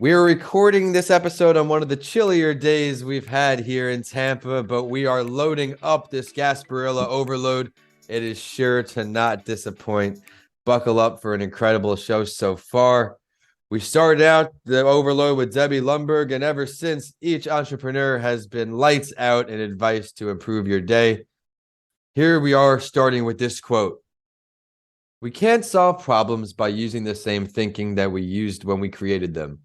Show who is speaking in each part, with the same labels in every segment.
Speaker 1: We are recording this episode on one of the chillier days we've had here in Tampa, but we are loading up this Gasparilla Overload. It is sure to not disappoint. Buckle up for an incredible show so far. We started out the Overload with Debbie Lundberg, and ever since, each entrepreneur has been lights out and advice to improve your day. Here we are starting with this quote. We can't solve problems by using the same thinking that we used when we created them.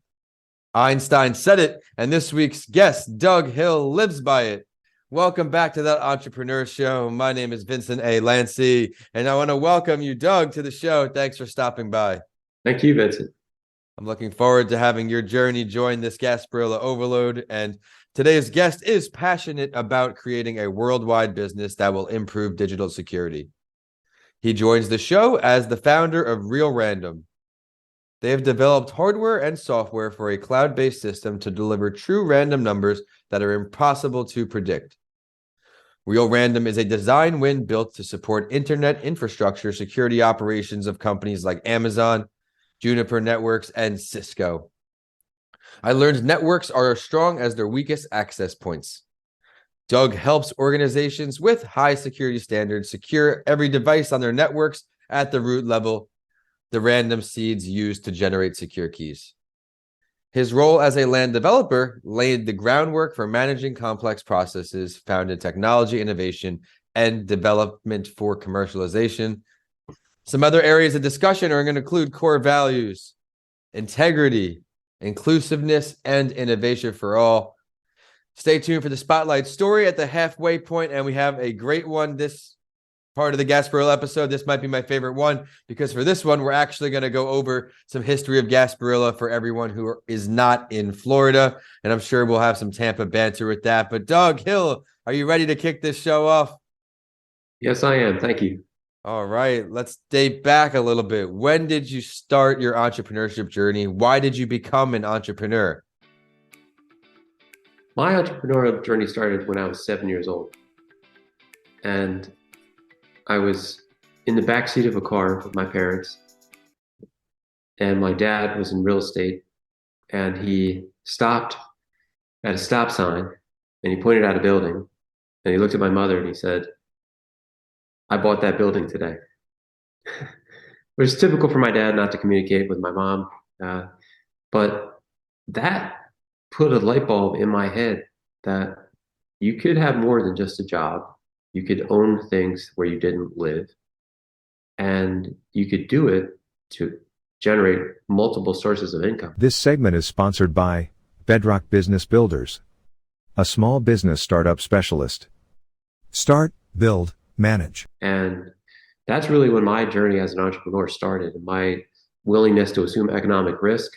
Speaker 1: Einstein said it, and this week's guest, Doug Hill, lives by it. Welcome back to That Entrepreneur Show. My name is Vincent A. Lanci, and I want to welcome you, Doug, to the show. Thanks for stopping by.
Speaker 2: Thank you, Vincent.
Speaker 1: I'm looking forward to having your journey join this Gasparilla Overload, and today's guest is passionate about creating a worldwide business that will improve digital security. He joins the show as the founder of Real Random. They have developed hardware and software for a cloud-based system to deliver true random numbers that are impossible to predict. Real Random is a design win built to support internet infrastructure security operations of companies like Amazon, Juniper Networks, and Cisco. I learned networks are as strong as their weakest access points. Doug helps organizations with high security standards secure every device on their networks at the root level, the random seeds used to generate secure keys. His role as a land developer laid the groundwork for managing complex processes found in technology innovation and development for commercialization. Some other areas of discussion are going to include core values, integrity, inclusiveness, and innovation for all. Stay tuned for the spotlight story at the halfway point, and we have a great one this part of the Gasparilla episode. This might be my favorite one because for this one, we're actually going to go over some history of Gasparilla for everyone who is not in Florida, and I'm sure we'll have some Tampa banter with that. But Doug Hill, are you ready to kick this show off?
Speaker 2: Yes, I am. Thank you.
Speaker 1: All right, let's date back a little bit. When did you start your entrepreneurship journey? Why did you become an entrepreneur?
Speaker 2: My entrepreneurial journey started when I was 7 years old. And I was in the backseat of a car with my parents. And my dad was in real estate. And he stopped at a stop sign and he pointed out a building. And he looked at my mother and he said, "I bought that building today." Which is typical for my dad not to communicate with my mom. But that put a light bulb in my head that you could have more than just a job. You could own things where you didn't live, and you could do it to generate multiple sources of income.
Speaker 3: This segment is sponsored by Bedrock Business Builders, a small business startup specialist. Start, build, manage.
Speaker 2: And that's really when my journey as an entrepreneur started. My willingness to assume economic risk,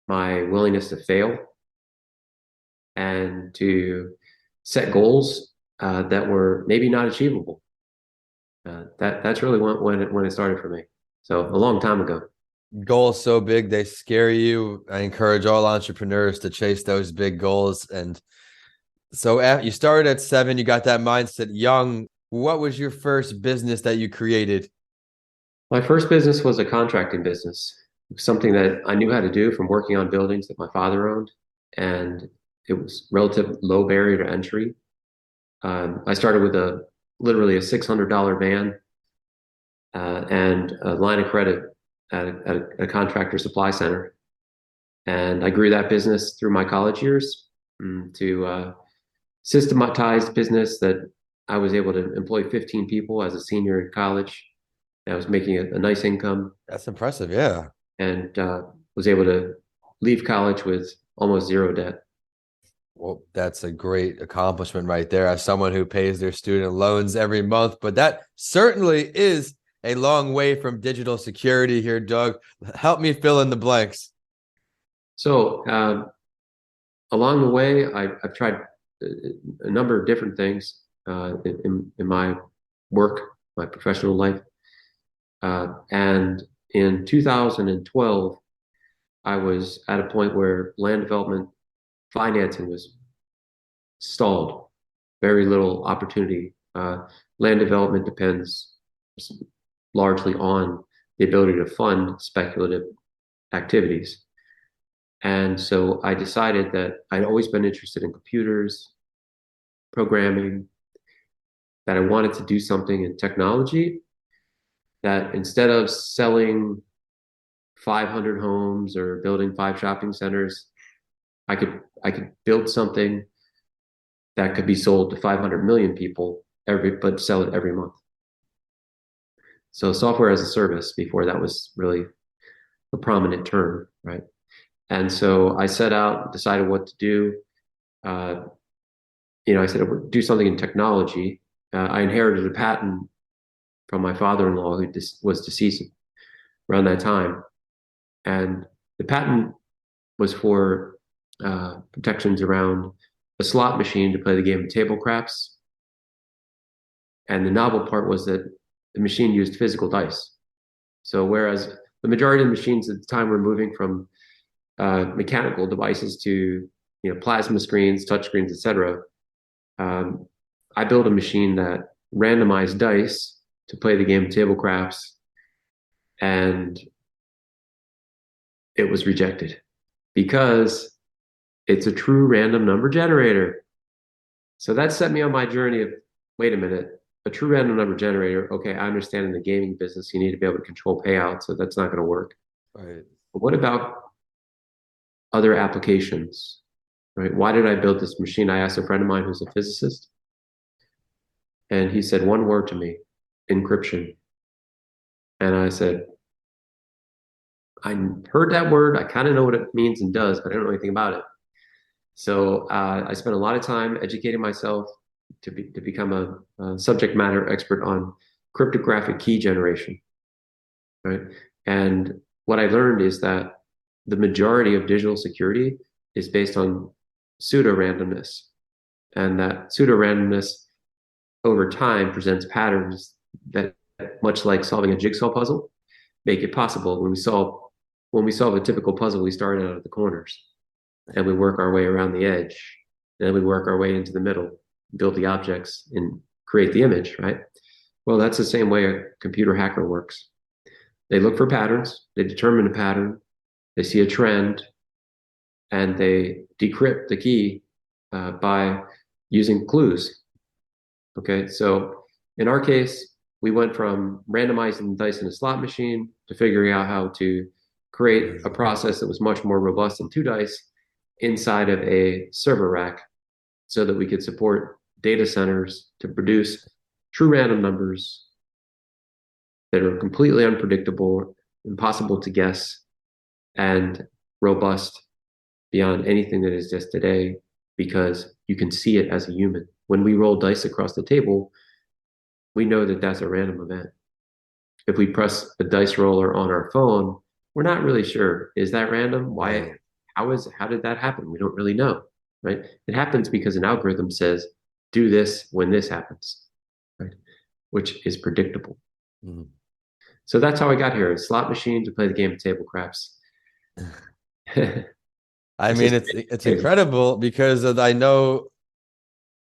Speaker 2: my willingness to fail, and to set goals that were maybe not achievable. That's really when it started for me. So a long time ago.
Speaker 1: Goals so big they scare you. I encourage all entrepreneurs to chase those big goals. And so you started at 7, you got that mindset young. What was your first business that you created?
Speaker 2: My first business was a contracting business, something that I knew how to do from working on buildings that my father owned. And it was relatively low barrier to entry. I started with literally a $600 van and a line of credit at a contractor supply center. And I grew that business through my college years to systematized business that I was able to employ 15 people as a senior in college. I was making a nice income.
Speaker 1: That's impressive, yeah.
Speaker 2: And was able to leave college with almost zero debt.
Speaker 1: Well, that's a great accomplishment right there as someone who pays their student loans every month. But that certainly is a long way from digital security here, Doug. Help me fill in the blanks.
Speaker 2: So along the way, I've tried a number of different things in my work, my professional life. And in 2012, I was at a point where land development financing was stalled. Very little opportunity. Land development depends largely on the ability to fund speculative activities. And so I decided that I'd always been interested in computers, programming, that I wanted to do something in technology, that instead of selling 500 homes or building 5 shopping centers, I could build something that could be sold to 500 million people but sell it every month. So software as a service, before that was really a prominent term, right? And so I set out, decided what to do. Uh, I said I would do something in technology. I inherited a patent from my father-in-law who was deceased around that time. And the patent was for protections around a slot machine to play the game of table craps. And the novel part was that the machine used physical dice. So whereas the majority of the machines at the time were moving from mechanical devices to plasma screens, touch screens, etc., I built a machine that randomized dice to play the game of table craps, and it was rejected because it's a true random number generator. So that set me on my journey of, wait a minute, a true random number generator. Okay, I understand in the gaming business, you need to be able to control payouts, so that's not going to work.
Speaker 1: Right.
Speaker 2: But what about other applications, right? Why did I build this machine? I asked a friend of mine who's a physicist, and he said one word to me: encryption. And I said, I heard that word. I kind of know what it means and does, but I don't know anything about it. So I spent a lot of time educating myself to become a subject matter expert on cryptographic key generation, right? And what I learned is that the majority of digital security is based on pseudo randomness, and that pseudo randomness over time presents patterns that, much like solving a jigsaw puzzle, make it possible. When we solve a typical puzzle, we start out at the corners and we work our way around the edge, and then we work our way into the middle, build the objects and create the image, right? Well, that's the same way a computer hacker works. They look for patterns, they determine a pattern, they see a trend, and they decrypt the key by using clues. Okay, so in our case, we went from randomizing dice in a slot machine to figuring out how to create a process that was much more robust than 2 dice inside of a server rack, so that we could support data centers to produce true random numbers that are completely unpredictable, impossible to guess, and robust beyond anything that exists today, because you can see it as a human. When we roll dice across the table, we know that that's a random event. If we press a dice roller on our phone, we're not really sure, is that random? Why? How did that happen? We don't really know, right? It happens because an algorithm says, do this when this happens, right? Which is predictable.
Speaker 1: Mhm.
Speaker 2: So that's how I got here: a slot machine to play the game of table craps.
Speaker 1: I mean, it's incredible because I know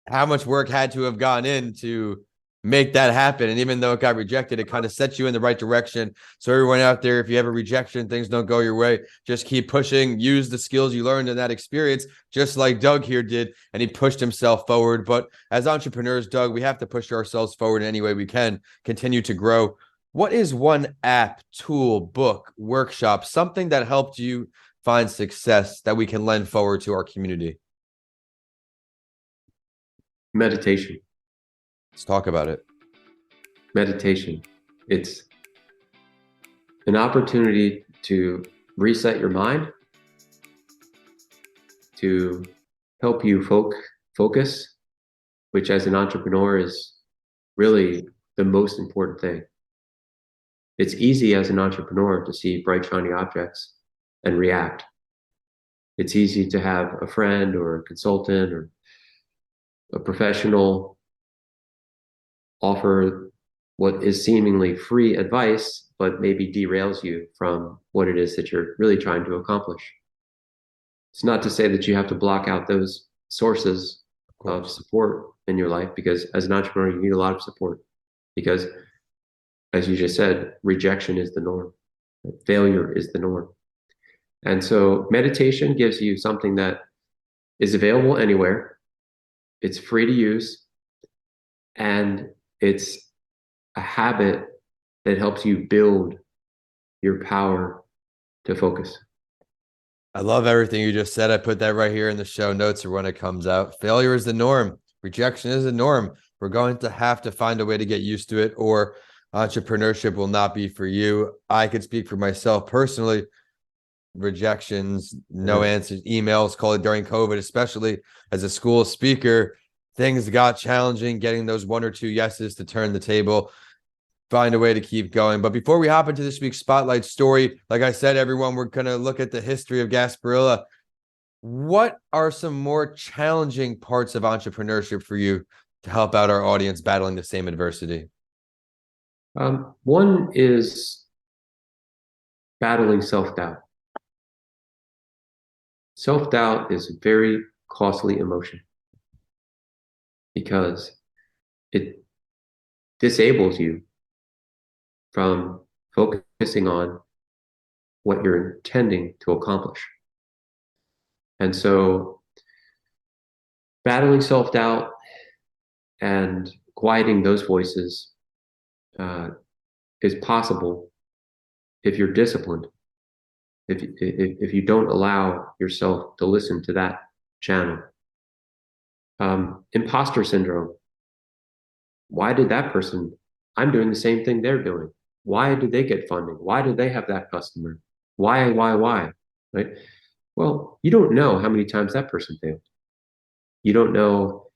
Speaker 1: how much work had to have gone in to make that happen. And even though it got rejected, it kind of sets you in the right direction. So everyone out there, if you have a rejection, things don't go your way, just keep pushing, use the skills you learned in that experience, just like Doug here did. And he pushed himself forward. But as entrepreneurs, Doug, we have to push ourselves forward in any way we can, continue to grow. What is one app, tool, book, workshop, something that helped you find success that we can lend forward to our community?
Speaker 2: Meditation.
Speaker 1: Let's talk about it.
Speaker 2: Meditation. It's an opportunity to reset your mind, to help you focus, which as an entrepreneur is really the most important thing. It's easy as an entrepreneur to see bright, shiny objects and react. It's easy to have a friend or a consultant or a professional offer what is seemingly free advice, but maybe derails you from what it is that you're really trying to accomplish. It's not to say that you have to block out those sources of support in your life, because as an entrepreneur, you need a lot of support, because as you just said, rejection is the norm. Failure is the norm. And so meditation gives you something that is available anywhere. It's free to use, and it's a habit that helps you build your power to focus.
Speaker 1: I love everything you just said. I put that right here in the show notes or when it comes out. Failure is the norm. Rejection is the norm. We're going to have to find a way to get used to it, or entrepreneurship will not be for you. I could speak for myself personally. Rejections, no answers, emails, called during COVID, especially as a school speaker, things got challenging, getting those one or two yeses to turn the table, find a way to keep going. But before we hop into this week's spotlight story, like I said, everyone, we're going to look at the history of Gasparilla. What are some more challenging parts of entrepreneurship for you to help out our audience battling the same adversity?
Speaker 2: One is battling self-doubt. Self-doubt is a very costly emotion because it disables you from focusing on what you're intending to accomplish. And so battling self-doubt and quieting those voices is possible if you're disciplined, if you don't allow yourself to listen to that channel. Imposter syndrome. Why did that person? I'm doing the same thing they're doing. Why did they get funding? Why did they have that customer? Why? Right? Well, you don't know how many times that person failed. You don't know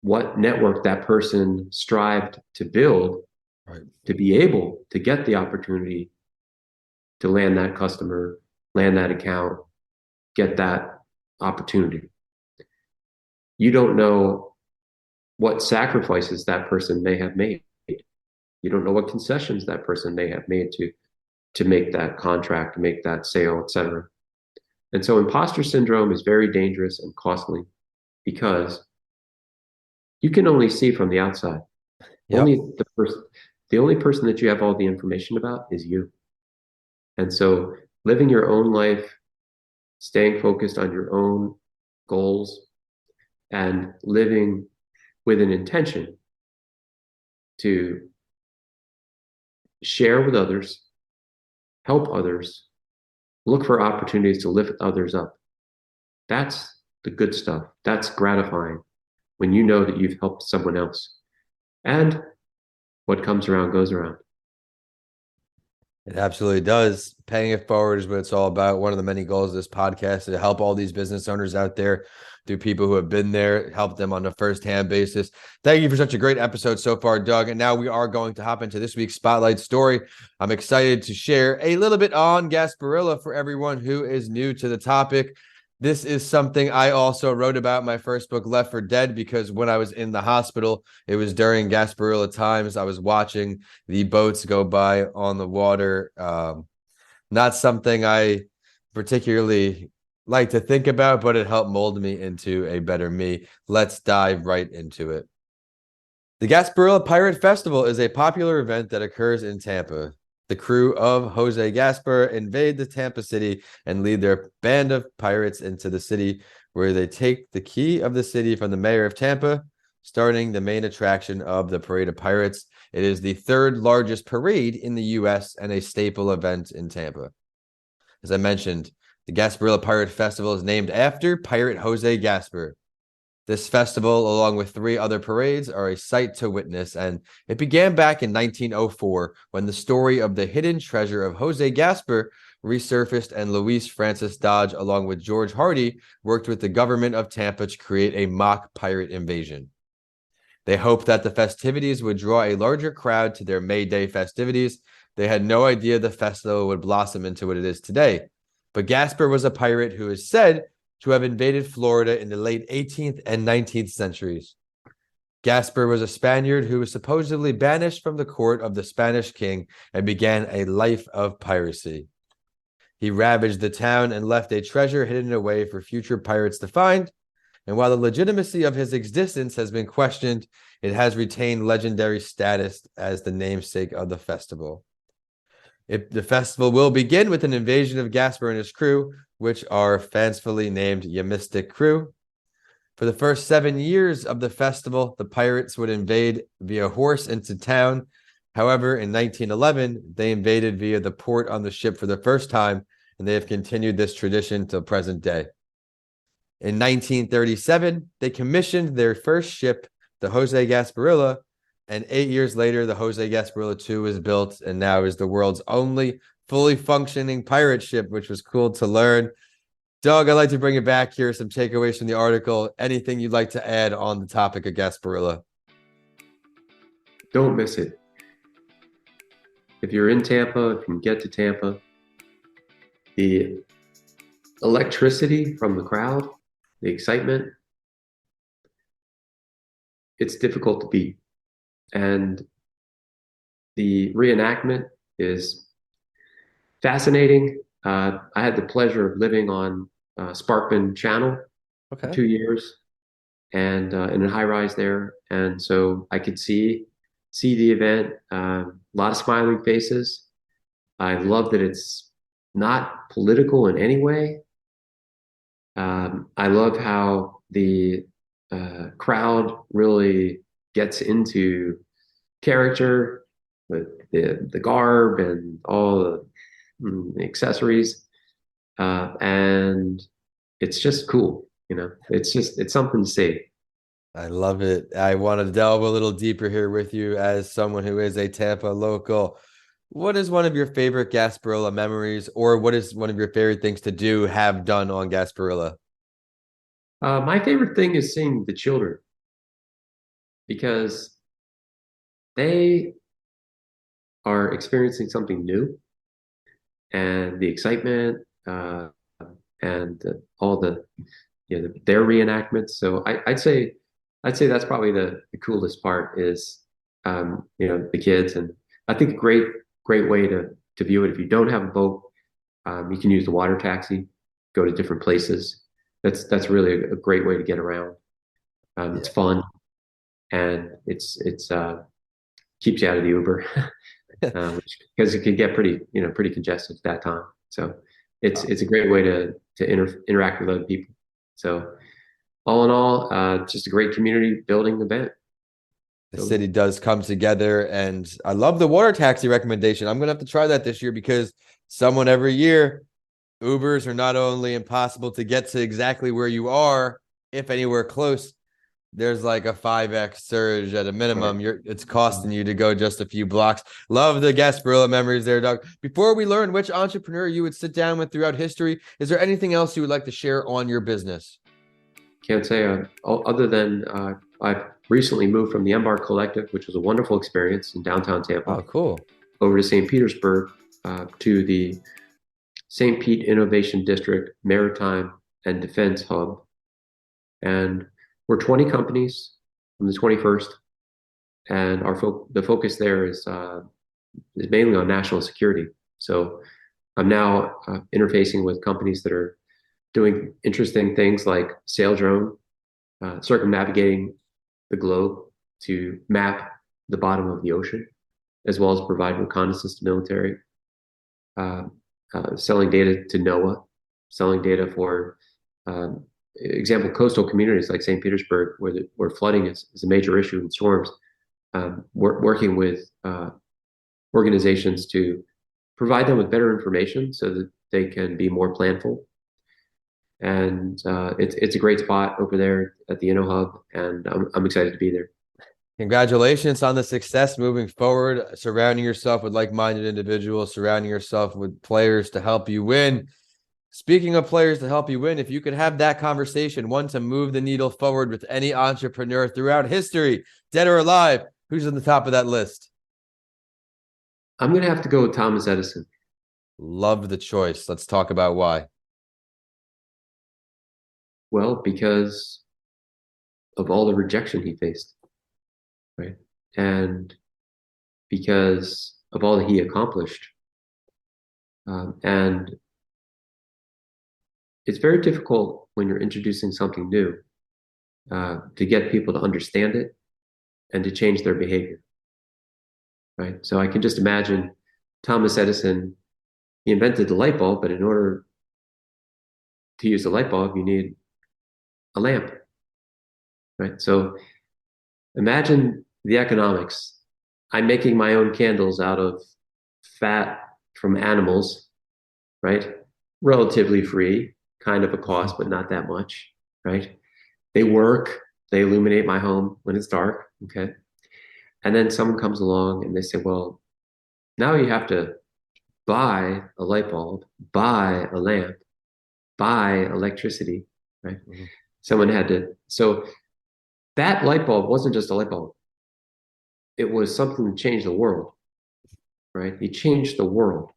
Speaker 2: what network that person strived to build, right, to be able to get the opportunity to land that customer, land that account, get that opportunity. You don't know what sacrifices that person may have made. You don't know what concessions that person may have made to make that contract, to make that sale, etc. And so imposter syndrome is very dangerous and costly because you can only see from the outside. Yep. The only person that you have all the information about is you. And so living your own life, staying focused on your own goals, and living with an intention to share with others, help others, look for opportunities to lift others up. That's the good stuff. That's gratifying when you know that you've helped someone else. And what comes around goes around.
Speaker 1: It absolutely does. Paying it forward is what it's all about. One of the many goals of this podcast is to help all these business owners out there, through people who have been there, help them on a first-hand basis. Thank you for such a great episode so far, Doug. And now we are going to hop into this week's Spotlight story. I'm excited to share a little bit on Gasparilla for everyone who is new to the topic. This is something I also wrote about my first book, Left for Dead, because when I was in the hospital, it was during Gasparilla times. I was watching the boats go by on the water. Not something I particularly like to think about, but it helped mold me into a better me. Let's dive right into it. The Gasparilla Pirate Festival is a popular event that occurs in Tampa. The crew of Jose Gaspar invade the Tampa city and lead their band of pirates into the city, where they take the key of the city from the mayor of Tampa, starting the main attraction of the Parade of Pirates. It is the third largest parade in the U.S. and a staple event in Tampa. As I mentioned, the Gasparilla Pirate Festival is named after Pirate Jose Gaspar. This festival, along with 3 other parades, are a sight to witness, and it began back in 1904 when the story of the hidden treasure of Jose Gaspar resurfaced, and Luis Francis Dodge, along with George Hardy, worked with the government of Tampa to create a mock pirate invasion. They hoped that the festivities would draw a larger crowd to their May Day festivities. They had no idea the festival would blossom into what it is today. But Gaspar was a pirate who is said to have invaded Florida in the late 18th and 19th centuries. Gaspar was a Spaniard who was supposedly banished from the court of the Spanish king and began a life of piracy. He ravaged the town and left a treasure hidden away for future pirates to find. And while the legitimacy of his existence has been questioned, it has retained legendary status as the namesake of the festival. The festival will begin with an invasion of Gasper and his crew, which are fancifully named Yamistic Crew. For the first 7 years of the festival, the pirates would invade via horse into town. However, in 1911, they invaded via the port on the ship for the first time, and they have continued this tradition till present day. In 1937, they commissioned their first ship, the Jose Gasparilla, and 8 years later, the Jose Gasparilla II was built and now is the world's only fully functioning pirate ship, which was cool to learn. Doug, I'd like to bring it back here, some takeaways from the article. Anything you'd like to add on the topic of Gasparilla?
Speaker 2: Don't miss it. If you're in Tampa, if you can get to Tampa, the electricity from the crowd, the excitement, it's difficult to beat. And the reenactment is fascinating. I had the pleasure of living on Sparkman Channel for 2 years, and in a high rise there, and so I could see the event. A lot of smiling faces. I love that it's not political in any way. I love how the crowd really gets into character with the garb and all the accessories, and it's just cool. It's something to see.
Speaker 1: I love it. I want to delve a little deeper here with you as someone who is a Tampa local. What is one of your favorite Gasparilla memories, or what is one of your favorite things to have done on Gasparilla?
Speaker 2: My favorite thing is seeing the children, because they are experiencing something new, and the excitement, and all the their reenactments. So I'd say that's probably the coolest part is the kids. And I think a great way to view it, if you don't have a boat, you can use the water taxi, go to different places. That's really a great way to get around. It's fun, and it's keeps you out of the Uber, because it can get pretty congested at that time. So it's a great way to interact with other people. So all in all, just a great community building event.
Speaker 1: The city does come together, and I love the water taxi recommendation. I'm gonna have to try that this year, because someone every year, Ubers are not only impossible to get to exactly where you are, if anywhere close, there's like a 5x surge at a minimum. It's costing you to go just a few blocks. Love the Gasparilla memories there, Doug. Before we learn which entrepreneur you would sit down with throughout history, is there anything else you would like to share on your business?
Speaker 2: Can't say other than I've recently moved from the Embark Collective, which was a wonderful experience in downtown Tampa.
Speaker 1: Oh, cool.
Speaker 2: Over to St. Petersburg, to the St. Pete Innovation District Maritime and Defense Hub. And we're 20 companies from the 21st, and the focus there is mainly on national security. So I'm now interfacing with companies that are doing interesting things like sail drone, circumnavigating the globe to map the bottom of the ocean, as well as provide reconnaissance to military, selling data to NOAA, selling data for example, coastal communities like St. Petersburg, where flooding is a major issue in storms. We're working with organizations to provide them with better information so that they can be more planful. And it's a great spot over there at the InnoHub, and I'm excited to be there.
Speaker 1: Congratulations on the success moving forward, surrounding yourself with like-minded individuals, surrounding yourself with players to help you win. Speaking of players to help you win, if you could have that conversation, one to move the needle forward with any entrepreneur throughout history, dead or alive, who's on the top of that list?
Speaker 2: I'm going to have to go with Thomas Edison.
Speaker 1: Love the choice. Let's talk about why.
Speaker 2: Well, because of all the rejection he faced, right? And because of all that he accomplished. And it's very difficult when you're introducing something new to get people to understand it and to change their behavior, right? So I can just imagine Thomas Edison, he invented the light bulb, but in order to use the light bulb, you need a lamp, right? So imagine the economics. I'm making my own candles out of fat from animals, right? Relatively free, kind of a cost, but not that much, right? They work, they illuminate my home when it's dark, okay? And then someone comes along and they say, well, now you have to buy a light bulb, buy a lamp, buy electricity, right?
Speaker 1: Mhm.
Speaker 2: Someone had to, so that light bulb wasn't just a light bulb. It was something to change the world, right? He changed the world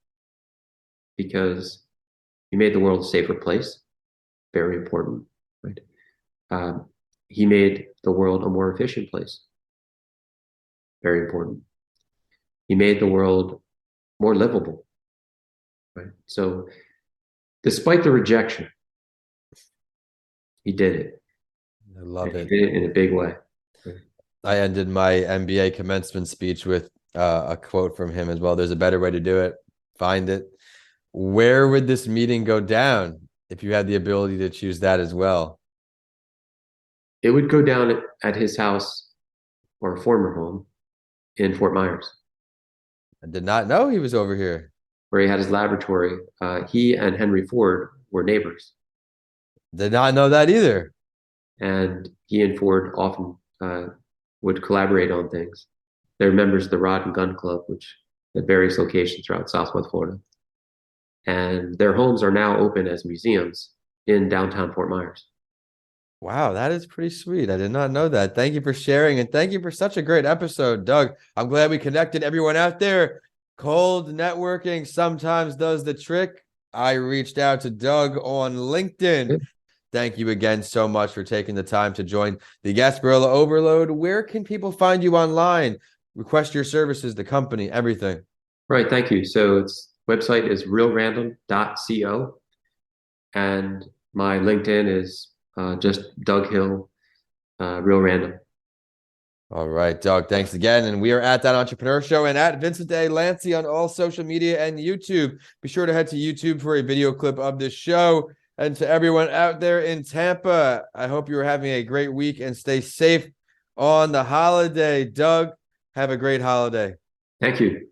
Speaker 2: because he made the world a safer place. Very important, right? He made the world a more efficient place. Very important. He made the world more livable, right? So despite the rejection, he did it.
Speaker 1: I love
Speaker 2: And he
Speaker 1: it.
Speaker 2: did it in a big way.
Speaker 1: I ended my MBA commencement speech with a quote from him as well. There's a better way to do it. Find it. Where would this meeting go down if you had the ability to choose that as well?
Speaker 2: It would go down at his house or a former home in Fort Myers,
Speaker 1: I did not know he was over here.
Speaker 2: where he had his laboratory. He and Henry Ford were neighbors,
Speaker 1: Did not know that either.
Speaker 2: and he and Ford often would collaborate on things. They're members of the Rod and Gun Club, which at various locations throughout Southwest Florida. And their homes are now open as museums in downtown Fort Myers.
Speaker 1: Wow, that is pretty sweet. I did not know that. Thank you for sharing, and thank you for such a great episode, Doug. I'm glad we connected. Everyone out there, cold networking sometimes does the trick. I reached out to Doug on LinkedIn. Thank you again so much for taking the time to join the Gasparilla Overload. Where can people find you online? Request your services, the company, everything.
Speaker 2: Right, thank you. So its website is realrandom.co, and my LinkedIn is just Doug Hill, Real Random.
Speaker 1: All right, Doug, thanks again. And we are at That Entrepreneur Show and at Vincent A. Lanci on all social media and YouTube. Be sure to head to YouTube for a video clip of this show. And to everyone out there in Tampa, I hope you're having a great week and stay safe on the holiday. Doug, have a great holiday.
Speaker 2: Thank you.